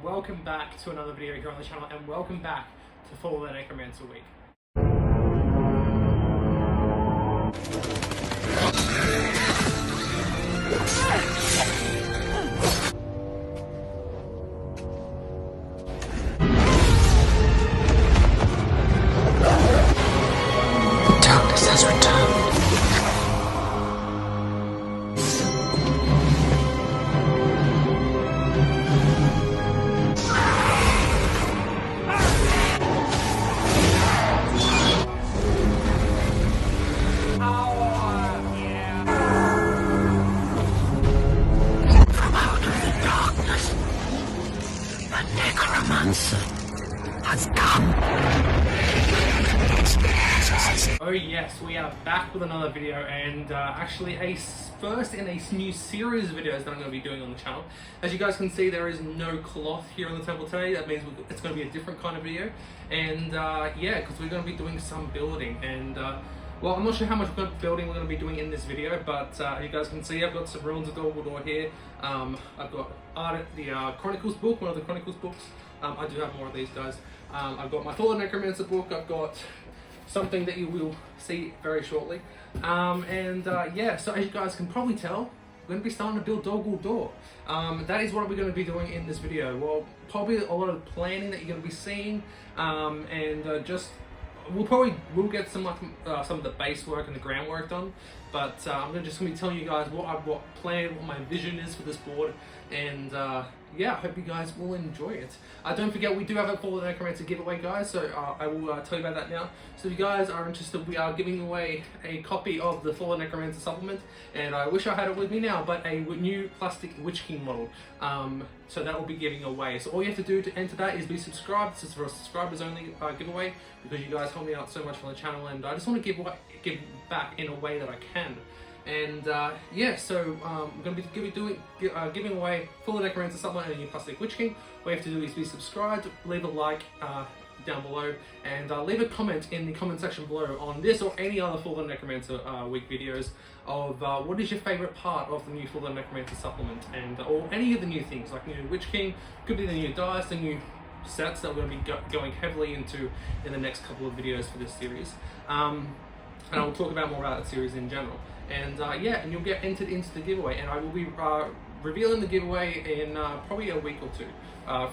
welcome back to another video here on the channel, and welcome back to Fall of the Necromancer Week. Darkness has returned. From out of the darkness, the necromancer has come. Oh yes, we are back with another video, and actually a first in a new series of videos that I'm going to be doing on the channel. As you guys can see, there is no cloth here in the temple today. That means it's going to be a different kind of video, and yeah, because we're going to be doing some building, and well, I'm not sure how much building we're going to be doing in this video, but you guys can see I've got some ruins of Dol Guldur here. I've got the Chronicles book, one of the Chronicles books. I do have more of these guys. I've got my Fall of the Necromancer book. I've got something that you will see very shortly, and yeah, so as you guys can probably tell, we're going to be starting to build Dol Guldur. That is what we're going to be doing in this video. Well, probably a lot of planning that you're going to be seeing, and just we'll get some of the base work and the groundwork done, but I'm just going to be telling you guys what I've got planned, what my vision is for this board, and yeah, I hope you guys will enjoy it. Don't forget, we do have a Fall of the Necromancer giveaway, guys, so I will tell you about that now. So if you guys are interested, we are giving away a copy of the Fall of the Necromancer supplement, and I wish I had it with me now, but a new plastic Witch King model. So that will be giving away. So all you have to do to enter that is be subscribed. This is for a subscribers only giveaway, because you guys help me out so much on the channel, and I just want to give back in a way that I can. And yeah, so I'm going to be giving away Fall of the Necromancer supplement and a new plastic Witch King. All you have to do is be subscribed, leave a like down below, and leave a comment in the comment section below on this or any other Fall of the Necromancer week videos of what is your favourite part of the new Fall of the Necromancer supplement, and or any of the new things like new Witch King, could be the new dice, the new sets that we're going to be going heavily into in the next couple of videos for this series. And I will talk about more about that series in general. And yeah, and you'll get entered into the giveaway, and I will be revealing the giveaway in probably a week or two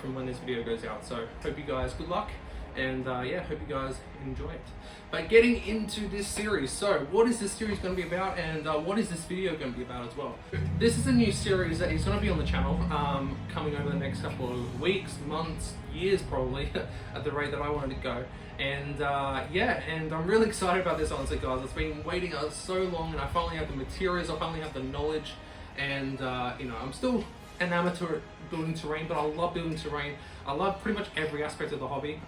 from when this video goes out. So hope you guys good luck, and yeah, hope you guys enjoy it. But getting into this series, so what is this series going to be about, and what is this video going to be about as well? This is a new series that is going to be on the channel, coming over the next couple of weeks, months, years probably, at the rate that I wanted to go. And yeah, and I'm really excited about this, honestly, guys. It's been waiting so long, and I finally have the materials, I finally have the knowledge, and you know, I'm still an amateur at building terrain, but I love building terrain. I love pretty much every aspect of the hobby.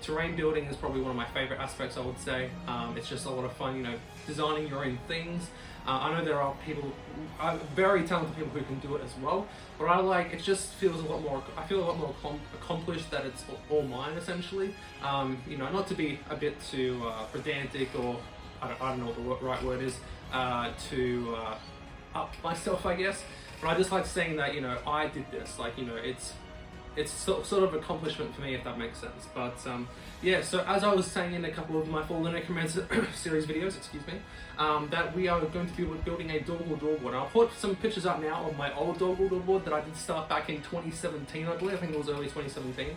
Terrain building is probably one of my favorite aspects, I would say. It's just a lot of fun, you know, designing your own things. I know there are people, very talented people who can do it as well, but it just feels a lot more, I feel a lot more accomplished that it's all mine, essentially. You know, not to be a bit too pedantic, or I don't know what the right word is, to up myself, I guess, but I just like saying that, you know, I did this, like, you know, it's sort of accomplishment for me, if that makes sense. But yeah, so as I was saying in a couple of my Fall of the Necromancer series videos, excuse me, that we are going to be building a Dol Guldur board. I'll put some pictures up now of my old Dol Guldur board that I did start back in 2017, I believe. I think it was early 2017.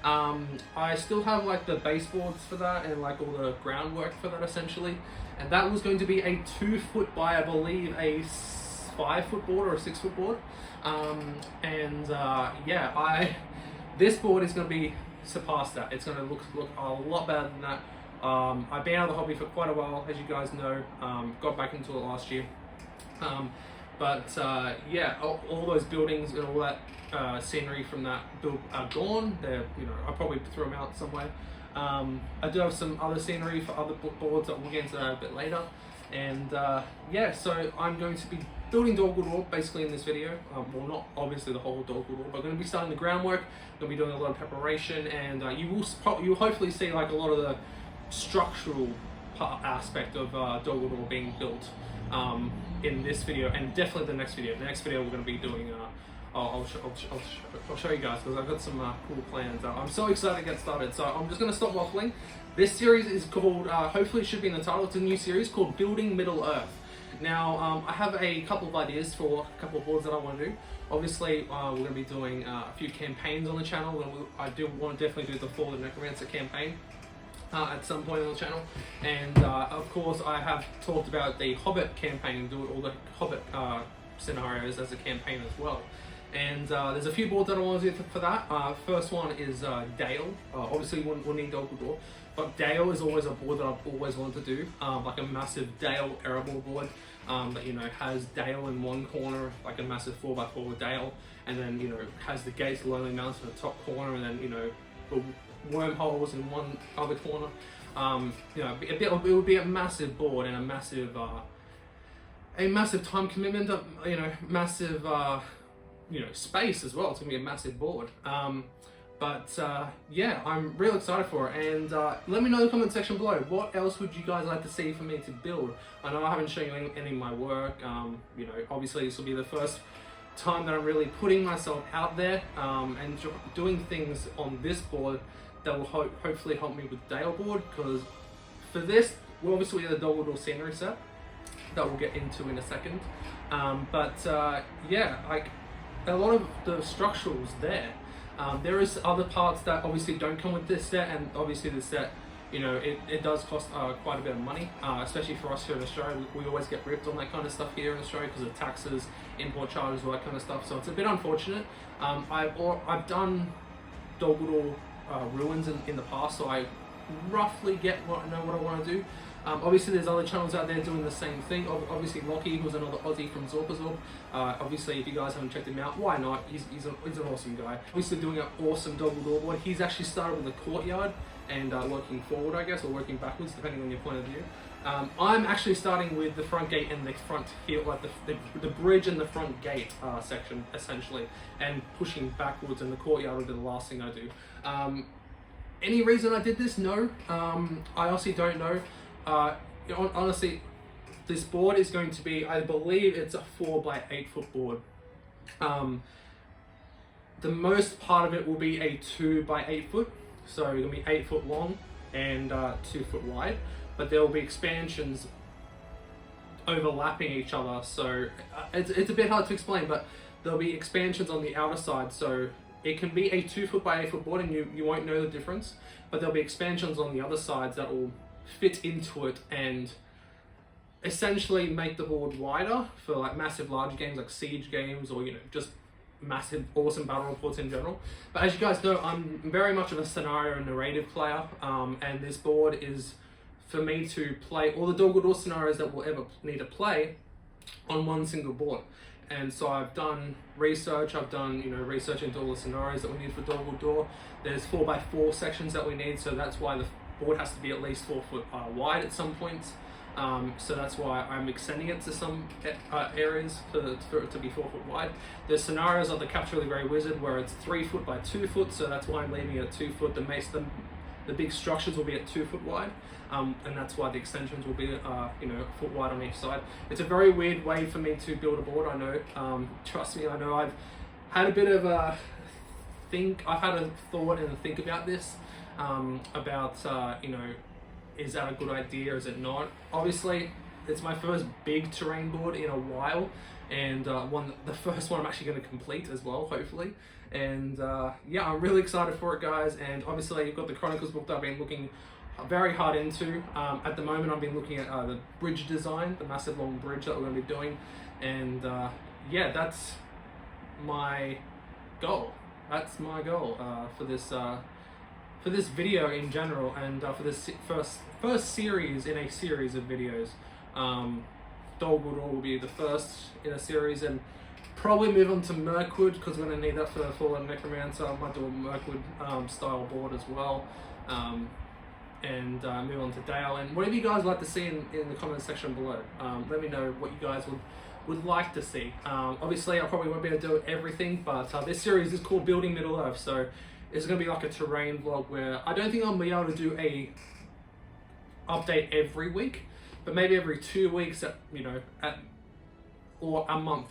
I still have like the baseboards for that, and like all the groundwork for that, essentially. And that was going to be a 2 foot by, I believe, a 5 foot board or a 6 foot board. And yeah, this board is going to be surpass that. It's going to look a lot better than that. I've been out of the hobby for quite a while, as you guys know. Got back into it last year. But yeah, all those buildings and all that scenery from that build are gone. They're, you know, I'll probably throw them out somewhere. I do have some other scenery for other boards that we'll get into that a bit later. And yeah, so I'm going to be building Dol Guldur basically in this video. Well, not obviously the whole Dol Guldur, but I'm going to be starting the groundwork. I'm going to be doing a lot of preparation, and you'll hopefully see like a lot of the structural aspect of Dol Guldur being built in this video, and definitely the next video. The next video we're going to be doing I'll show you guys because I've got some cool plans. I'm so excited to get started. So I'm just going to stop waffling. This series is called, hopefully it should be in the title, it's a new series called Building Middle Earth. Now, I have a couple of ideas for a couple of boards that I want to do. Obviously, we're going to be doing a few campaigns on the channel. I do want to definitely do the Fall of the Necromancer campaign at some point on the channel. And of course, I have talked about the Hobbit campaign, do all the Hobbit scenarios as a campaign as well. And there's a few boards that I want to do for that. First one is Dale. Obviously, we'll need Dol Guldur. But Dale is always a board that I've always wanted to do, like a massive Dale Erebor board that, you know, has Dale in one corner, like a massive 4x4 with Dale, and then, you know, has the gates of Lonely Mountain in the top corner, and then, you know, the wormholes in one other corner. You know, it would be a massive board and a massive time commitment, you know, massive, you know, space as well. It's gonna be a massive board. Yeah, I'm real excited for it, and let me know in the comment section below, what else would you guys like to see for me to build? I know I haven't shown you any of my work. You know, obviously this will be the first time that I'm really putting myself out there and doing things on this board that will hopefully help me with Dale board, because for this, well, obviously we have the Dol Guldur scenery set that we'll get into in a second. Yeah, like a lot of the structurals there. There is other parts that obviously don't come with this set, and obviously this set, you know, it does cost quite a bit of money, especially for us here in Australia. We always get ripped on that kind of stuff here in Australia because of taxes, import charges, all that kind of stuff. So it's a bit unfortunate. I've done Dol Guldur ruins in the past, so I roughly know what I want to do. Obviously there's other channels out there doing the same thing. Obviously Lockie, who's another Aussie from Zorpazorp. Obviously if you guys haven't checked him out, why not? He's an awesome guy. Obviously doing an awesome Dol Guldur board. He's actually started with the courtyard and working forward, I guess, or working backwards, depending on your point of view. I'm actually starting with the front gate and the front here, like the bridge and the front gate section, essentially, and pushing backwards, and the courtyard will be the last thing I do. Any reason I did this? No. I honestly don't know. Honestly, this board is going to be, I believe it's a 4x8 foot board. The most part of it will be a 2x8 foot, so it'll be 8 foot long and 2 foot wide, but there will be expansions overlapping each other, so it's a bit hard to explain, but there'll be expansions on the outer side, so it can be a 2 foot by 8 foot board and you won't know the difference, but there'll be expansions on the other sides that will fit into it and essentially make the board wider for like massive large games like siege games, or, you know, just massive awesome battle reports in general. But as you guys know, I'm very much of a scenario and narrative player, and this board is for me to play all the Dol Guldur scenarios that we'll ever need to play on one single board. And so I've done research, you know, research into all the scenarios that we need for Dol Guldur. There's 4x4 sections that we need, so that's why the board has to be at least 4 foot wide at some points. So that's why I'm extending it to some areas for it to be 4 foot wide. There's scenarios of the Capture the Grey Wizard where it's 3 foot by 2 foot, so that's why I'm leaving it at 2 foot. The big structures will be at 2 foot wide, and that's why the extensions will be you know, a foot wide on each side. It's a very weird way for me to build a board, I know. Trust me, I know. I've had a bit of a thought and a think about this, about you know, is that a good idea, is it not? Obviously it's my first big terrain board in a while, and the first one I'm actually going to complete as well, hopefully. And yeah, I'm really excited for it, guys. And obviously you've got the Chronicles book that I've been looking very hard into. At the moment I've been looking at the bridge design, the massive long bridge that we're going to be doing, and yeah, that's my goal. That's my goal for this video in general, and for this first series in a series of videos. Dol Guldur will be the first in a series, and probably move on to Mirkwood, because we're going to need that for the Fall of the Necromancer. I might do a Mirkwood style board as well, and move on to Dale, and whatever you guys like to see in the comment section below. Let me know what you guys would like to see. Obviously I probably won't be able to do everything, but this series is called Building Middle Earth, so it's going to be like a terrain vlog where I don't think I'll be able to do a update every week, but maybe every 2 weeks, you know, or a month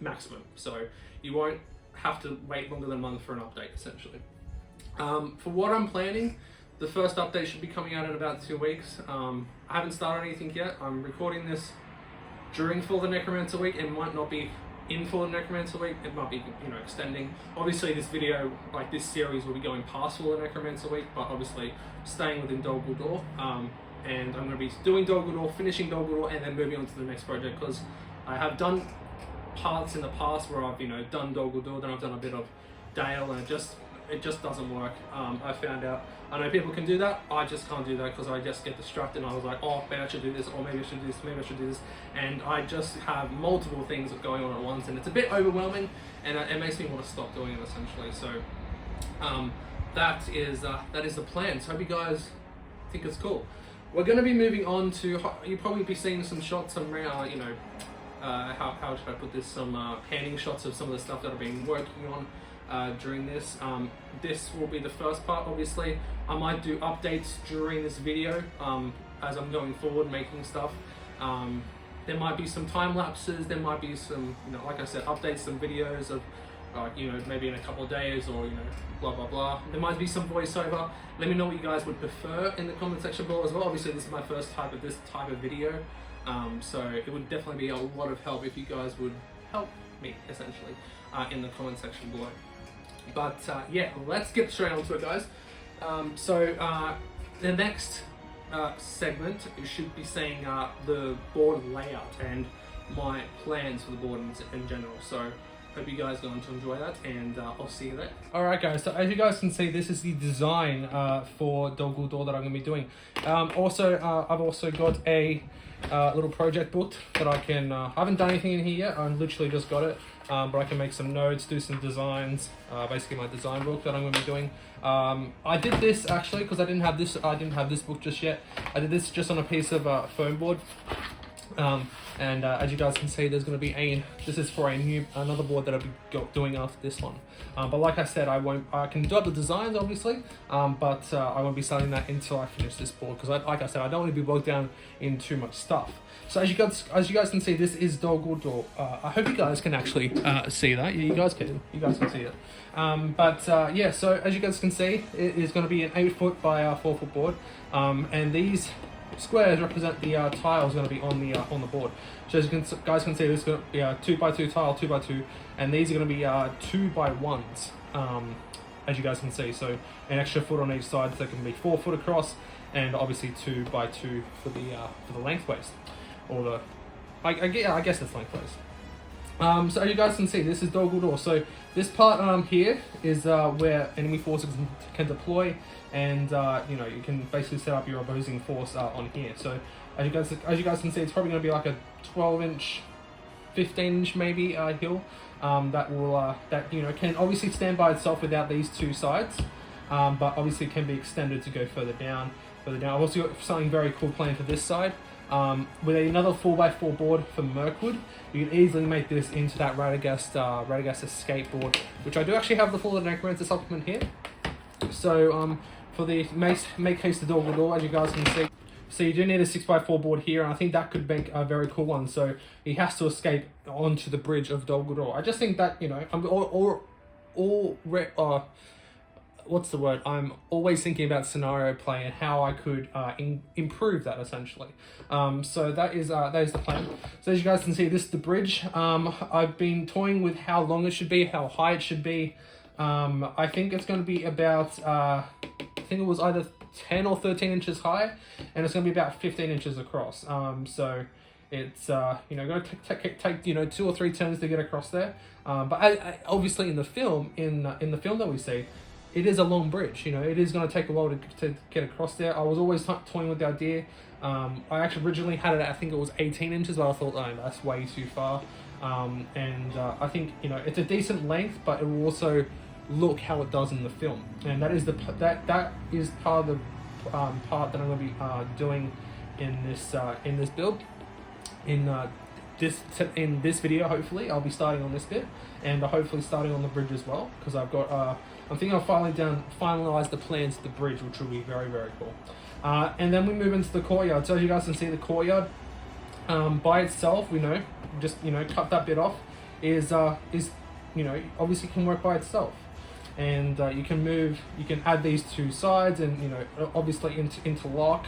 maximum. So you won't have to wait longer than a month for an update, essentially. For what I'm planning, the first update should be coming out in about 2 weeks. I haven't started anything yet. I'm recording this during For the Necromancer Week. It might not be in For the Necromancer Week. It might be, you know, extending. Obviously, this video, like this series, will be going past For the Necromancer Week, but obviously staying within Dol Guldur. And I'm going to be doing Dol Guldur, finishing Dol Guldur, and then moving on to the next project, because I have done parts in the past where I've, you know, done Dol Guldur, then I've done a bit of Dale, and it just doesn't work. I found out, I know people can do that, I just can't do that because I just get distracted and I was like, oh, maybe I should do this, or maybe I should do this, maybe I should do this, and I just have multiple things going on at once, and it's a bit overwhelming, and it makes me want to stop doing it, essentially. So that is the plan. So I hope you guys think it's cool. We're going to be moving on to, you'll probably be seeing some shots, some you know, how should I put this, some panning shots of some of the stuff that I've been working on during this. This will be the first part, obviously. I might do updates during this video as I'm going forward making stuff. There might be some time lapses, there might be some, you know, like I said, updates, some videos of, you know, maybe in a couple of days, or, you know, blah blah blah. There might be some voiceover. Let me know what you guys would prefer in the comment section below as well. Obviously, this is my first type of video, so it would definitely be a lot of help if you guys would help me, essentially, in the comment section below. But yeah, let's get straight onto it, guys. The next segment should be saying the board layout and my plans for the board in general. So hope you guys are going to enjoy that, and I'll see you there. Alright guys, so as you guys can see, this is the design for Dol Guldur that I'm going to be doing. I've also got a little project book that I can, I haven't done anything in here yet, I literally just got it, but I can make some notes, do some designs, basically my design book that I'm going to be doing. I did this actually because I didn't have this book just yet. I did this just on a piece of foam board. As you guys can see, there's going to be this is for another board that I'll be doing after this one. But like I said, I can do up the designs obviously, but I won't be selling that until I finish this board, because like I said, I don't want to be bogged down in too much stuff. So as you guys can see, this is Dol Guldur. I hope you guys can actually see that. You guys can see it. Yeah, so as you guys can see, it is going to be an 8-foot by 4-foot board, and these squares represent the tiles going to be on the board. So as you guys can see, this is going to be a 2x2 tile, 2x2, and these are going to be 2x1s. As you guys can see, so an extra foot on each side, so it can be 4 foot across, and obviously 2x2 for the lengthways, or the I guess it's lengthways. So as you guys can see, this is Dol Guldur. So this part here is where enemy forces can deploy, and you know, you can basically set up your opposing force on here. So as you guys can see, it's probably going to be like a 12-inch, 15-inch maybe hill that will you know, can obviously stand by itself without these two sides, but obviously can be extended to go further down. I've also got something very cool planned for this side. With another 4x4 board for Mirkwood, you can easily make this into that Radagast escape board, which I do actually have the full Necromancer supplement here. So for the make haste to Dol Guldur, as you guys can see, so you do need a 6x4 board here, and I think that could make a very cool one. So he has to escape onto the bridge of Dol Guldur. I just think that, you know, what's the word? I'm always thinking about scenario play and how I could improve that, essentially. So that is the plan. So as you guys can see, this is the bridge. I've been toying with how long it should be, how high it should be. I think it's going to be about, I think it was either 10 or 13 inches high, and it's going to be about 15 inches across. So it's you know, going to take you know, 2 or 3 turns to get across there. But obviously in the film that we see, it is a long bridge. You know, it is going to take a while to get across there. I was always toying with the idea. I actually originally had it, I think it was 18 inches, but I thought, oh, that's way too far. I think, you know, it's a decent length, but it will also look how it does in the film, and that is that is part of the part that I'm going to be doing in this build. In this video, hopefully I'll be starting on this bit, and hopefully starting on the bridge as well, because I've got I'm thinking I'll finalize the plans for the bridge, which will be very, very cool. And then we move into the courtyard. So as you guys can see, the courtyard by itself, just cut that bit off, is obviously can work by itself. And you can add these two sides and obviously interlock.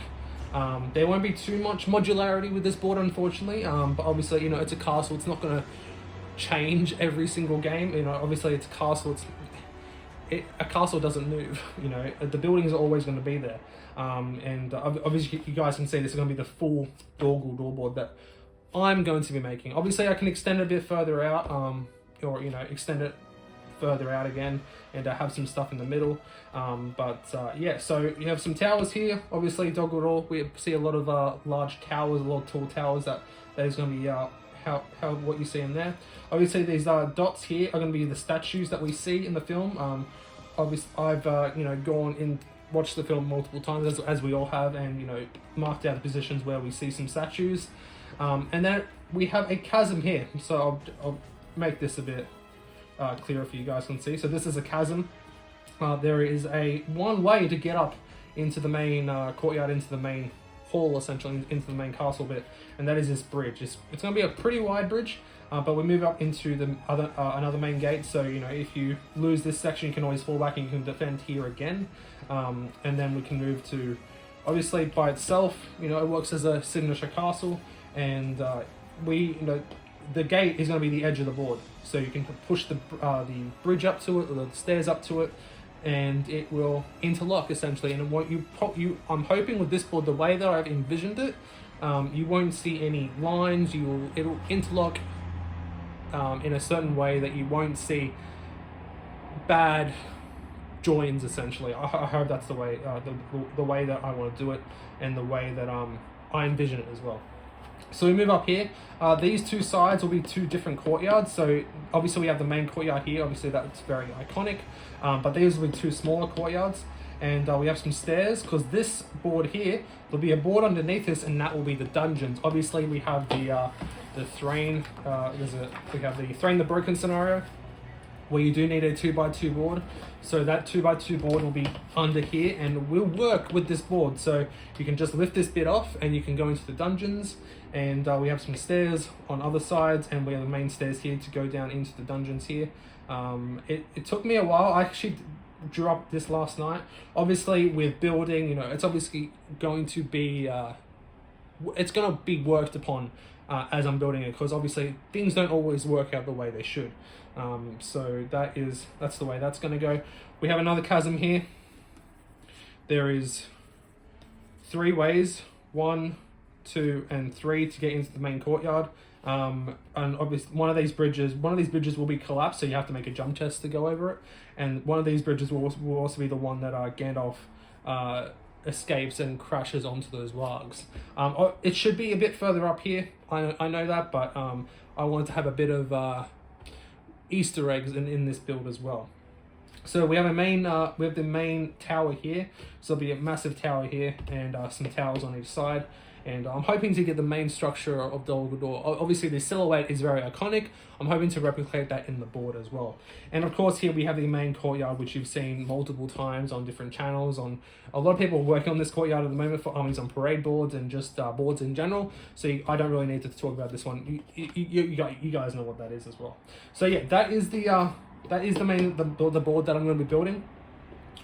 There won't be too much modularity with this board, unfortunately, but obviously it's a castle. It's not going to change every single game. Obviously it's a castle. A castle doesn't move. The buildings are always going to be there. And obviously you guys can see this is going to be the full Dol Guldur board that I'm going to be making. Obviously I can extend it a bit further out, or extend it further out again, and have some stuff in the middle. Yeah, so you have some towers here. Obviously Dol Guldur, we see a lot of large towers, a lot of tall towers. That is going to be how what you see in there. Obviously these dots here are going to be the statues that we see in the film. Obviously I've gone in, watched the film multiple times, as we all have, and marked out the positions where we see some statues. And then we have a chasm here, so I'll make this a bit clearer for you guys can see. So this is a chasm. There is one way to get up into the main courtyard, into the main hall, essentially into the main castle bit, and that is this bridge. It's going to be a pretty wide bridge, but we move up into the another main gate. So if you lose this section, you can always fall back and you can defend here again, and then we can move to, obviously by itself, it works as a signature castle, and the gate is going to be the edge of the board, so you can push the bridge up to it, or the stairs up to it, and it will interlock essentially. And I'm hoping with this board, the way that I've envisioned it, you won't see any lines. It'll interlock in a certain way that you won't see bad joins essentially. I hope that's the way the way that I want to do it, and the way that I envision it as well. So we move up here. These two sides will be two different courtyards. So obviously we have the main courtyard here. Obviously that's very iconic. But these will be two smaller courtyards. And we have some stairs, because this board here, there'll be a board underneath this, and that will be the dungeons. Obviously we have the Thrain. We have the Thrain the Broken scenario, where you do need a 2x2 board. So that 2x2 board will be under here, and we'll work with this board. So you can just lift this bit off and you can go into the dungeons, and we have some stairs on other sides, and we have the main stairs here to go down into the dungeons here. It took me a while. I actually drew up this last night. Obviously with building, it's obviously going to be worked upon as I'm building it, because obviously things don't always work out the way they should. So that's the way that's going to go. We have another chasm here. There is 3 ways, 1, 2, and 3 to get into the main courtyard. And obviously one of these bridges will be collapsed, so you have to make a jump test to go over it. And one of these bridges will also be the one that Gandalf escapes and crashes onto those wargs. It should be a bit further up here. I know that, but I wanted to have a bit of Easter eggs in this build as well. So we have the main tower here. So there'll be a massive tower here, and some towers on each side. And I'm hoping to get the main structure of Dol Guldur. Obviously the silhouette is very iconic. I'm hoping to replicate that in the board as well. And of course here we have the main courtyard, which you've seen multiple times on different channels. A lot of people are working on this courtyard at the moment for armies on parade boards and just boards in general. So I don't really need to talk about this one. You guys know what that is as well. So yeah, that is the board that I'm going to be building.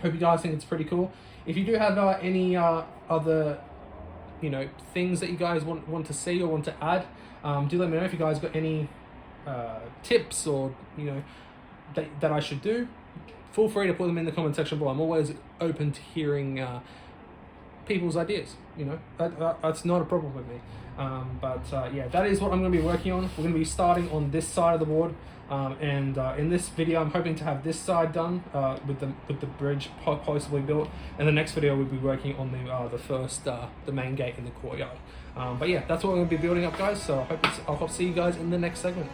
Hope you guys think it's pretty cool. If you do have any other things that you guys want to see or want to add, do let me know. If you guys got any tips or that I should do, feel free to put them in the comment section below. I'm always open to hearing people's ideas. That's not a problem with me. Yeah, that is what I'm going to be working on. We're going to be starting on this side of the board, and in this video I'm hoping to have this side done with the bridge possibly built, and the next video we'll be working on the main gate in the courtyard. But yeah, that's what we're going to be building up, guys. So I'll see you guys in the next segment.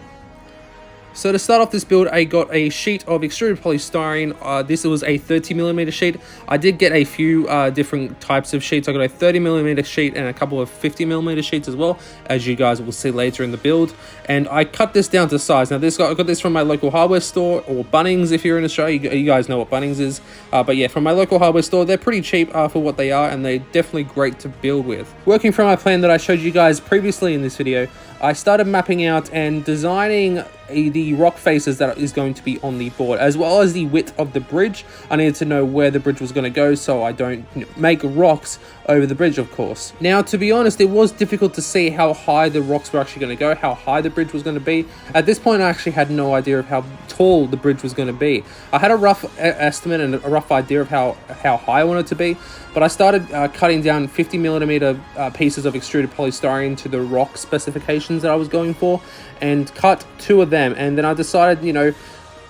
So to start off this build, I got a sheet of extruded polystyrene. This was a 30mm sheet. I did get a few different types of sheets. I got a 30mm sheet and a couple of 50mm sheets as well, as you guys will see later in the build. And I cut this down to size. Now I got this from my local hardware store, or Bunnings if you're in Australia. You guys know what Bunnings is. But yeah, from my local hardware store, they're pretty cheap for what they are, and they're definitely great to build with. Working from my plan that I showed you guys previously in this video, I started mapping out and designing the rock faces that is going to be on the board, as well as the width of the bridge. I needed to know where the bridge was going to go so I don't make rocks over the bridge, of course. Now, to be honest, it was difficult to see how high the rocks were actually going to go, how high the bridge was going to be. At this point, I actually had no idea of how tall the bridge was going to be. I had a rough estimate and a rough idea of how high I wanted it to be, but I started cutting down 50mm pieces of extruded polystyrene to the rock specifications that I was going for, and cut 2 of them. And then I decided, you know,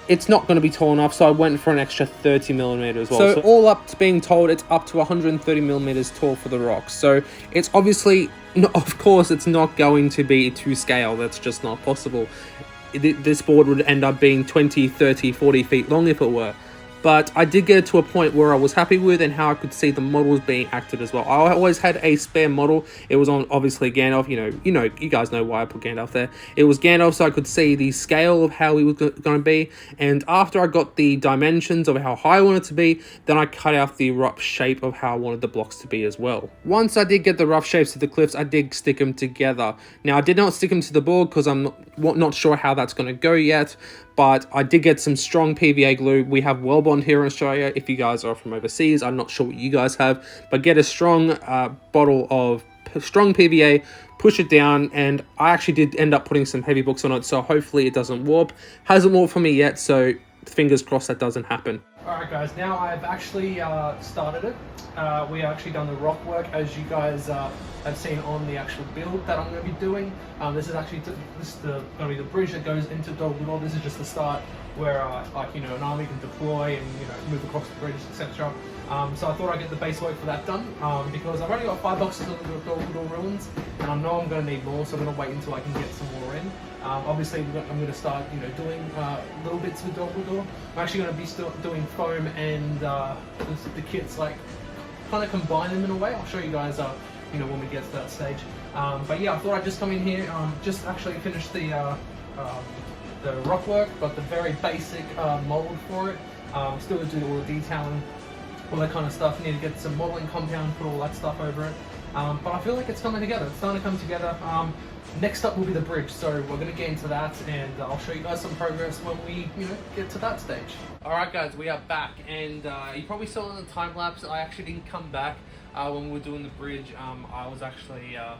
it's not going to be tall enough, so I went for an extra 30mm as well. So all up to being told, it's up to 130mm tall for the rocks. So it's obviously, of course, it's not going to be to scale. That's just not possible. This board would end up being 20, 30, 40 feet long if it were. But I did get it to a point where I was happy with and how I could see the models being acted as well. I always had a spare model. It was on, obviously, Gandalf. You guys know why I put Gandalf there. It was Gandalf, so I could see the scale of how he was going to be. And after I got the dimensions of how high I wanted it to be, then I cut out the rough shape of how I wanted the blocks to be as well. Once I did get the rough shapes of the cliffs, I did stick them together. Now, I did not stick them to the board because I'm not sure how that's going to go yet. But I did get some strong PVA glue. We have Wellbond here in Australia. If you guys are from overseas, I'm not sure what you guys have, but get a strong bottle of strong PVA, push it down, and I actually did end up putting some heavy books on it, so hopefully it doesn't warp. Hasn't warped for me yet, so fingers crossed that doesn't happen. Alright guys, now I've actually started it. We actually done the rock work, as you guys have seen on the actual build that I'm going to be doing. This is actually going to be the bridge that goes into Dol Guldur. This is just the start where an army can deploy and move across the bridge, etc. So I thought I'd get the base work for that done, because I've only got 5 boxes of the Dol Guldur ruins, and I know I'm going to need more, so I'm going to wait until I can get some more in. Obviously, I'm going to start, doing little bits with Dol Guldur. I'm actually going to be still doing foam and the kits, like kind of combine them in a way. I'll show you guys, when we get to that stage. But yeah, I thought I'd just come in here, just actually finish the rock work, but the very basic mold for it. Still going to do all the detailing, all that kind of stuff. Need to get some modeling compound, put all that stuff over it. But I feel like it's coming together. It's starting to come together. Next up will be the bridge, so we're going to get into that, and I'll show you guys some progress when we, get to that stage. Alright guys, we are back, and you probably saw in the time lapse, I actually didn't come back when we were doing the bridge. I was actually, I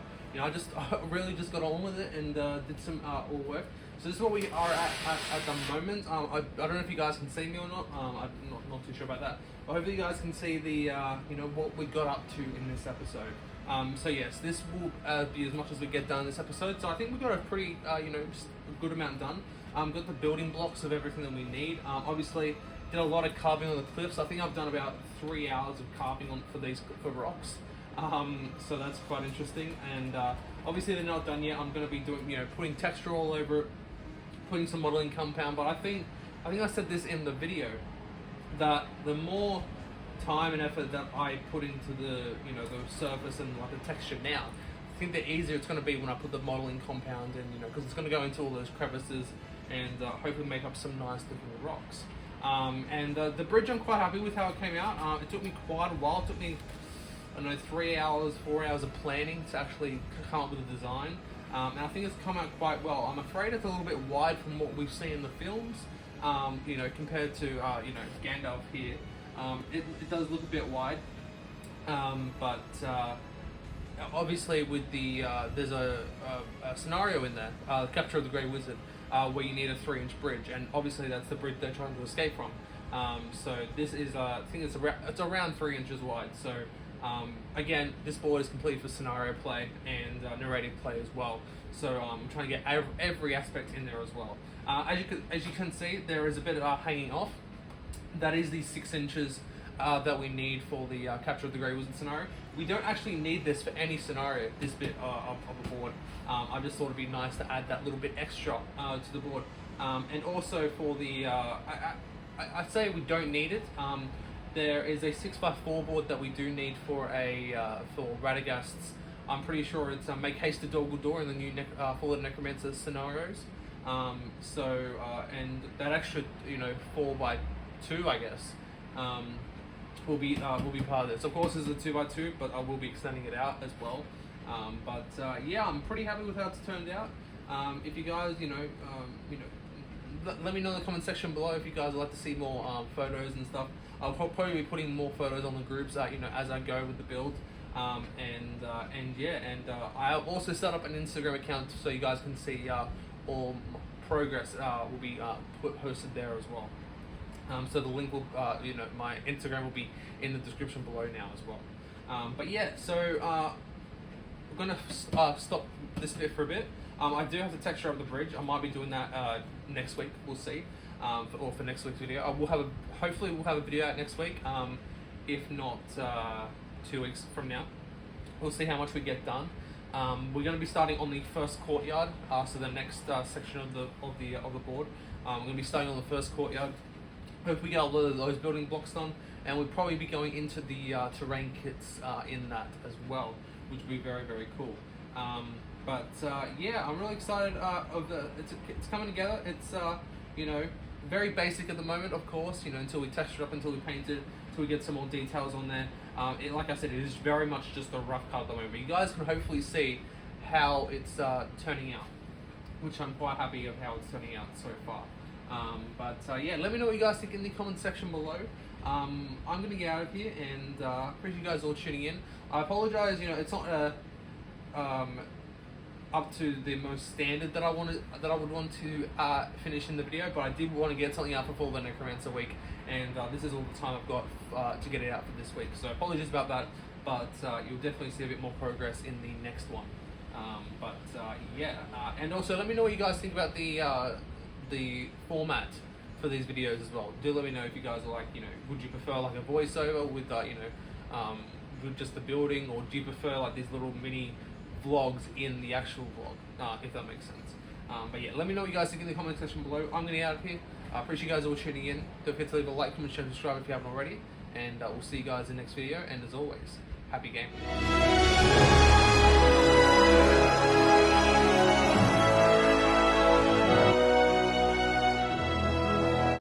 really just got on with it and did some all work. So this is what we are at the moment. I don't know if you guys can see me or not. I'm not too sure about that. But hopefully you guys can see the, what we got up to in this episode. So yes, this will be as much as we get done in this episode. So I think we got a pretty, just a good amount done. Got the building blocks of everything that we need. Obviously, did a lot of carving on the cliffs. I think I've done about 3 hours of carving for rocks. So that's quite interesting. And obviously they're not done yet. I'm going to be doing, putting texture all over it, putting some modeling compound. But I think I said this in the video, that the more time and effort that I put into the the surface and like the texture now, I think the easier it's going to be when I put the modeling compound in, because it's going to go into all those crevices and hopefully make up some nice looking rocks. And the bridge, I'm quite happy with how it came out. It took me quite a while. It took me, I don't know, 3 hours, 4 hours of planning to actually come up with a design. And I think it's come out quite well. I'm afraid it's a little bit wide from what we've seen in the films, compared to Gandalf here. It does look a bit wide, but obviously with the there's a scenario in there, Capture of the Grey Wizard, where you need a 3-inch bridge, and obviously that's the bridge they're trying to escape from. So this is, I think it's around 3 inches wide. So again, this board is complete for scenario play and narrative play as well. So I'm trying to get every aspect in there as well. As you can see, there is a bit hanging off. That is the 6 inches that we need for the Capture of the Grey Wizard scenario. We don't actually need this for any scenario, this bit of the board. I just thought it'd be nice to add that little bit extra to the board. And also for the, I'd say we don't need it. There is a 6x4 board that we do need for for Radagast's. I'm pretty sure it's Make Haste to Dol Guldur in the new Fall of the Necromancer scenarios. And that extra, 4x2, I guess, will be part of this. Of course, it's a 2x2, but I will be extending it out as well. Yeah, I'm pretty happy with how it's turned out. If you guys, let me know in the comment section below if you guys would like to see more photos and stuff. I'll probably be putting more photos on the groups, as I go with the build. I also set up an Instagram account so you guys can see all progress will be posted there as well. So the link will, my Instagram will be in the description below now as well. We're gonna stop this bit for a bit. I do have to texture up the bridge. I might be doing that next week. We'll see. For next week's video, hopefully we'll have a video out next week. If not 2 weeks from now, we'll see how much we get done. We're going to be starting on the first courtyard. So the next section of the board. We're going to be starting on the first courtyard. Hope we get a lot of those building blocks done, and we'll probably be going into the terrain kits in that as well, which will be very, very cool. Yeah, I'm really excited it's coming together. It's very basic at the moment, of course, until we texture it up, until we paint it, until we get some more details on there. Like I said, it is very much just a rough cut at the moment, but you guys can hopefully see how it's turning out, which I'm quite happy of how it's turning out so far. Yeah, let me know what you guys think in the comment section below. I'm going to get out of here, and appreciate you guys all tuning in. I apologize, it's not up to the most standard that I would want to finish in the video, but I did want to get something out for Fall of the Necromancer week, and this is all the time I've got to get it out for this week. So apologies about that, but you'll definitely see a bit more progress in the next one. And also let me know what you guys think about the format for these videos as well. Do let me know if you guys are like, would you prefer like a voiceover with with just the building, or do you prefer like these little mini vlogs in the actual vlog, if that makes sense. Yeah, let me know what you guys think in the comment section below. I'm going to get out of here. I appreciate you guys all tuning in. Don't forget to leave a like, comment, share, subscribe if you haven't already. And we'll see you guys in the next video. And as always, happy gaming.